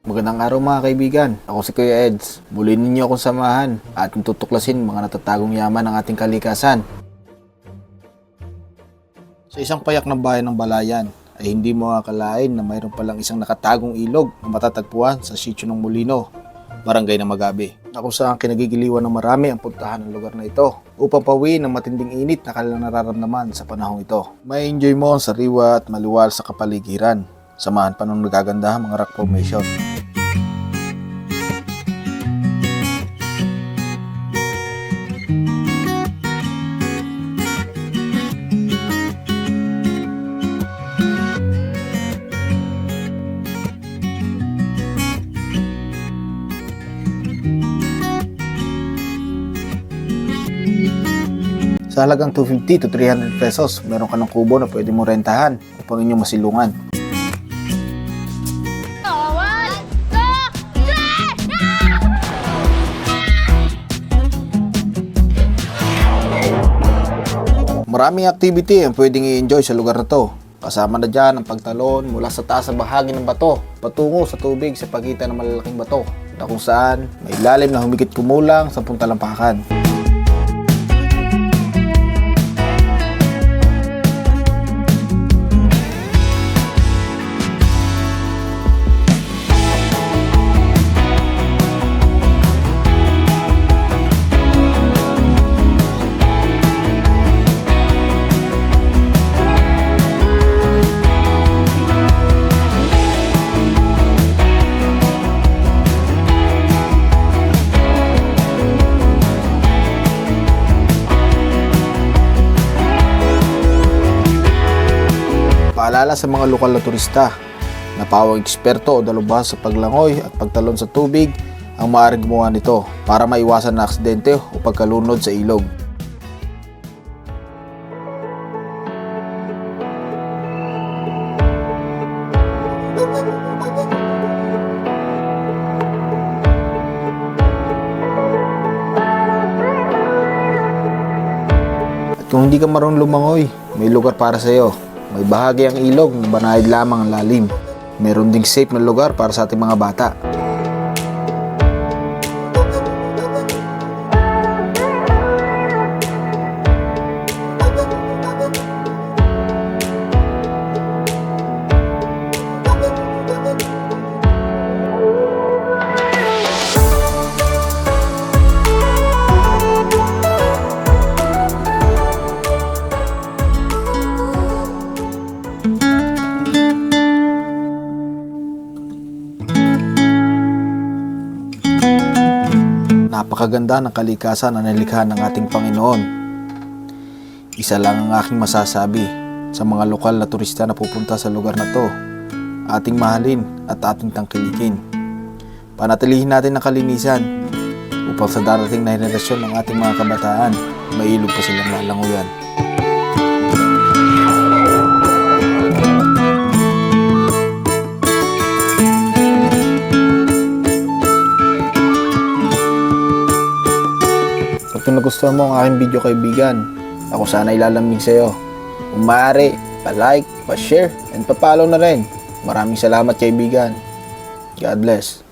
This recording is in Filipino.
Magandang araw mga kaibigan, ako si Kuya Eds. Muli ninyo akong samahan at tutuklasin mga natatagong yaman ng ating kalikasan. Sa isang payak ng bayan ng Balayan ay hindi mo akalain na mayroon palang isang nakatagong ilog na matatagpuan sa sitio ng Molino, barangay ng Magabe, na kung saan kinagigiliwan ng marami ang puntahan ng lugar na ito upang pawiin ang matinding init na kanilang nararamdaman sa panahong ito. May enjoy mo ang sariwa at maluwal sa kapaligiran. Samahan pa ng nagagandahang mga rock formation. Sa halagang 250 to 300 pesos, meron ka ng kubo na pwede mo rentahan upang inyong masilungan. Maraming activity ang pwedeng i-enjoy sa lugar na to. Kasama na dyan ang pagtalon mula sa taas na bahagi ng bato patungo sa tubig sa pagitan ng malalaking bato na kung saan may ilalim na humigit kumulang 10 talampakan. Paalala sa mga lokal na turista na pawang eksperto o dalubhas sa paglangoy at pagtalon sa tubig ang maaaring gumawa nito para maiwasan na aksidente o pagkalunod sa ilog. At kung hindi ka marunong lumangoy, may lugar para sa iyo. May bahagi ang ilog na banayad lamang ang lalim. Meron ding safe na lugar para sa ating mga bata. Napakaganda ng kalikasan na nilikha ng ating Panginoon. Isa lang ang aking masasabi sa mga lokal na turista na pupunta sa lugar na to. Ating mahalin at ating tangkilikin. Panatilihin natin ang kalinisan upang sa darating na henerasyon ng ating mga kabataan, mailog pa silang lalanguyan. Kung nagustuhan mo ang aking video kaibigan, ako sana ilalambing sa iyo. Kung maaari, pa-like, pa-share, and pa-follow na rin. Maraming salamat kaibigan. God bless.